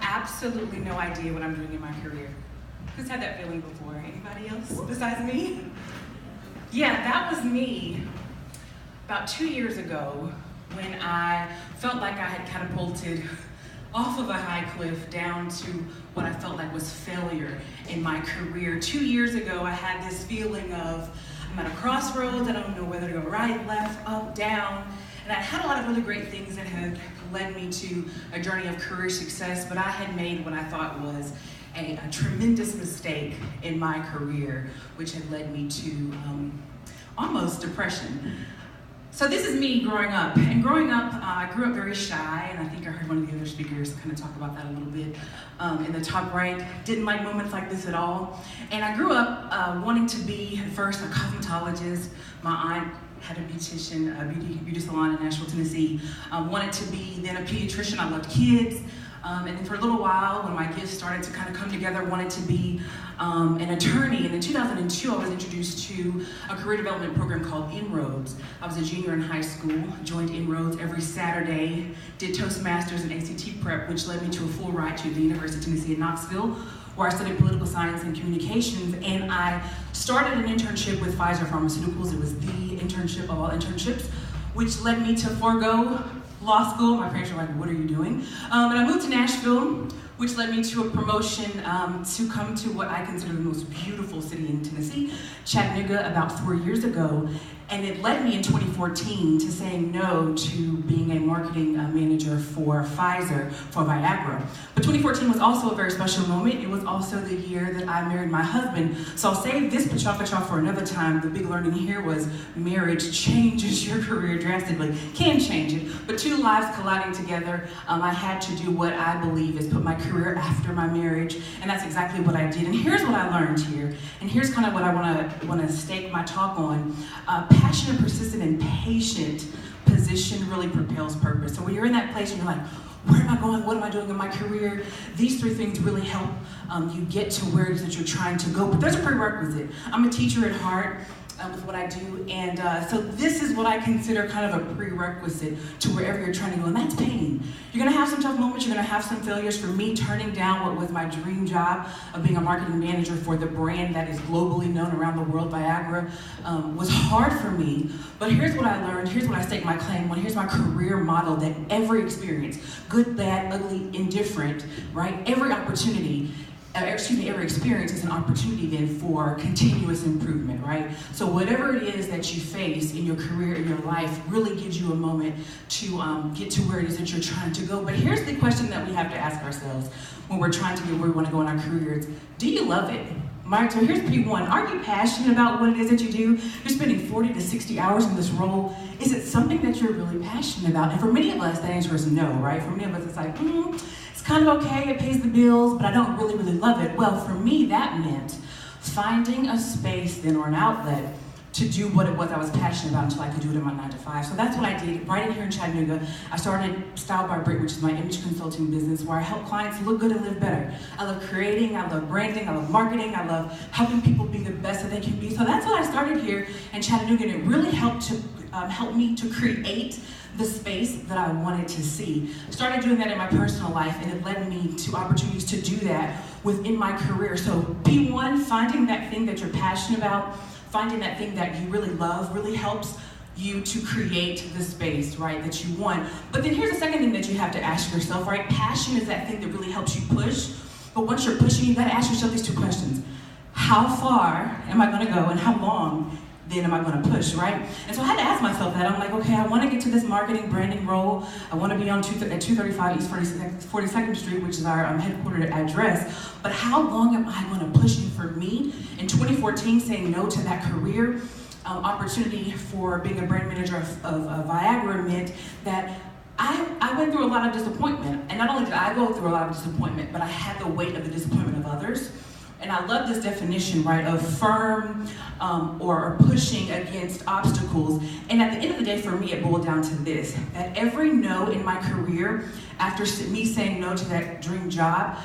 absolutely no idea what I'm doing in my career. Who's had that feeling before? Anybody else besides me? Yeah, that was me about 2 years ago when I felt like I had catapulted off of a high cliff down to what I felt like was failure in my career. 2 years ago, I had this feeling of, I'm at a crossroads, I don't know whether to go right, left, up, down, and I had a lot of really great things that had led me to a journey of career success, but I had made what I thought was a tremendous mistake in my career, which had led me to almost depression. So this is me growing up, and growing up, I grew up very shy, and I think I heard one of the other speakers kind of talk about that a little bit in the top right. Didn't like moments like this at all, and I grew up wanting to be, at first, a cosmetologist. My aunt had a beautician, a beauty salon in Nashville, Tennessee. Wanted to be then a pediatrician. I loved kids. And then for a little while, when my gifts started to kind of come together, wanted to be an attorney. And in 2002, I was introduced to a career development program called Inroads. I was a junior in high school, joined Inroads every Saturday, did Toastmasters and ACT prep, which led me to a full ride to the University of Tennessee in Knoxville, where I studied political science and communications. And I started an internship with Pfizer Pharmaceuticals. It was the internship of all internships, which led me to forego law school. My parents were like, what are you doing? And I moved to Nashville, which led me to a promotion to come to what I consider the most beautiful city in Tennessee, Chattanooga, about 4 years ago. And it led me in 2014 to saying no to being a marketing manager for Pfizer, for Viagra. But 2014 was also a very special moment. It was also the year that I married my husband. So I'll save this pacha for another time. The big learning here was marriage changes your career drastically. Can change it, but two lives colliding together, I had to do what I believe is put my career after my marriage, and that's exactly what I did. And here's what I learned here, and here's kind of what I want to stake my talk on. Passionate, persistent, and patient position really propels purpose. So when you're in that place and you're like, where am I going? What am I doing in my career? These three things really help you get to where it is that you're trying to go. But there's a prerequisite. I'm a teacher at heart with what I do, and so this is what I consider kind of a prerequisite to wherever you're trying to go, and that's pain. You're gonna have some tough moments, you're gonna have some failures. For me, turning down what was my dream job of being a marketing manager for the brand that is globally known around the world, Viagra, was hard for me. But here's what I learned, here's what I stake my claim on, here's my career model that every experience, good, bad, ugly, indifferent, right? Every opportunity, every experience is an opportunity then for continuous improvement, right? So whatever it is that you face in your career, in your life, really gives you a moment to get to where it is that you're trying to go. But here's the question that we have to ask ourselves when we're trying to get where we want to go in our careers. Do you love it? Right, so here's P1. Are you passionate about what it is that you do? You're spending 40 to 60 hours in this role. Is it something that you're really passionate about? And for many of us, the answer is no, right? For many of us, it's like, it's kind of okay, it pays the bills, but I don't really love it. Well, for me, that meant finding a space then or an outlet to do what it was I was passionate about until I could do it in my 9 to 5. So that's what I did right in here in Chattanooga. I started StylebyBritt, which is my image consulting business, where I help clients look good and live better. I love creating, I love branding, I love marketing, I love helping people be the best that they can be. So that's what I started here in Chattanooga, and it really helped me to create the space that I wanted to see. I started doing that in my personal life, and it led me to opportunities to do that within my career. So P1, finding that thing that you're passionate about, finding that thing that you really love really helps you to create the space, right, that you want. But then here's the second thing that you have to ask yourself, right? Passion is that thing that really helps you push. But once you're pushing, you gotta ask yourself these two questions. How far am I gonna go, and how long then am I gonna push, right? And so I had to ask myself that. I'm like, okay, I wanna get to this marketing, branding role. I wanna be on at 235 East 42nd Street, which is our headquartered address. But how long am I gonna push? And for me, in 2014, saying no to that career opportunity for being a brand manager of Viagra meant that I went through a lot of disappointment. And not only did I go through a lot of disappointment, but I had the weight of the disappointment of others And I love this definition, right, of firm or pushing against obstacles. And at the end of the day, for me, it boiled down to this, that every no in my career, after me saying no to that dream job,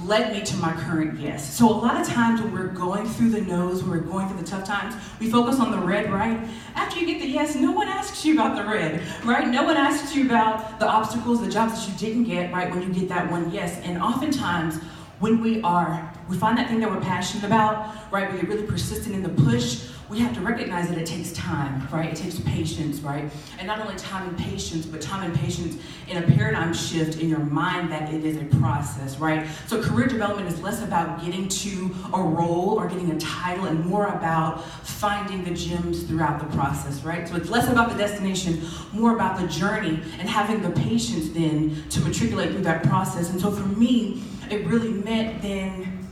led me to my current yes. So a lot of times when we're going through the no's, when we're going through the tough times, we focus on the red, right? After you get the yes, no one asks you about the red, right? No one asks you about the obstacles, the jobs that you didn't get, right, when you get that one yes. And oftentimes, when we find that thing that we're passionate about, right? We get really persistent in the push. We have to recognize that it takes time, right? It takes patience, right? And not only time and patience, but time and patience in a paradigm shift in your mind that it is a process, right? So career development is less about getting to a role or getting a title and more about finding the gems throughout the process, right? So it's less about the destination, more about the journey and having the patience then to matriculate through that process. And so for me, it really meant then,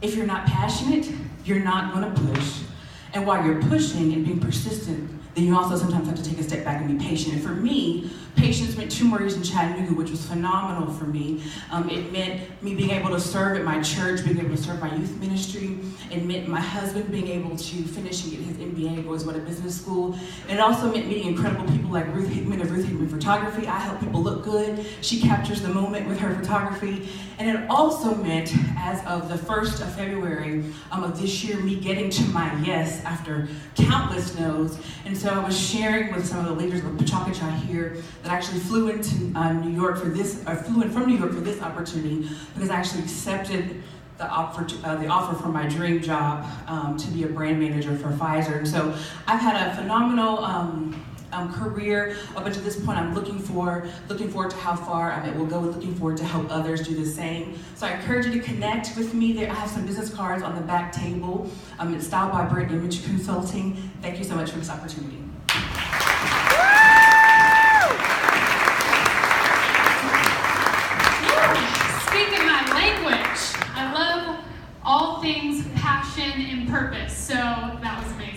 if you're not passionate, you're not gonna push. And while you're pushing and being persistent, then you also sometimes have to take a step back and be patient. And for me, patience meant 2 more years in Chattanooga, which was phenomenal for me. It meant me being able to serve at my church, being able to serve my youth ministry. It meant my husband being able to finish and get his MBA, go to business school. And it also meant meeting incredible people like Ruth Hickman of Ruth Hickman Photography. I help people look good. She captures the moment with her photography. And it also meant, as of the 1st of February of this year, me getting to my yes after countless no's. And so I was sharing with some of the leaders of Pachakacha here that I actually flew into New York for this, or flew in from New York for this opportunity because I actually accepted the offer for my dream job to be a brand manager for Pfizer. And so I've had a phenomenal career up until this point. I'm looking forward to how far it will go, and looking forward to help others do the same. So I encourage you to connect with me. I have some business cards on the back table. It's StylebyBritt Image Consulting. Thank you so much for this opportunity. Speaking my language, I love all things passion and purpose, so that was amazing.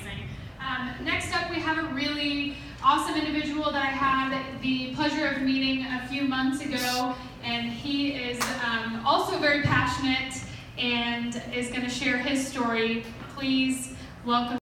Next up, we have a really awesome individual that I had the pleasure of meeting a few months ago, and he is also very passionate and is going to share his story. Please welcome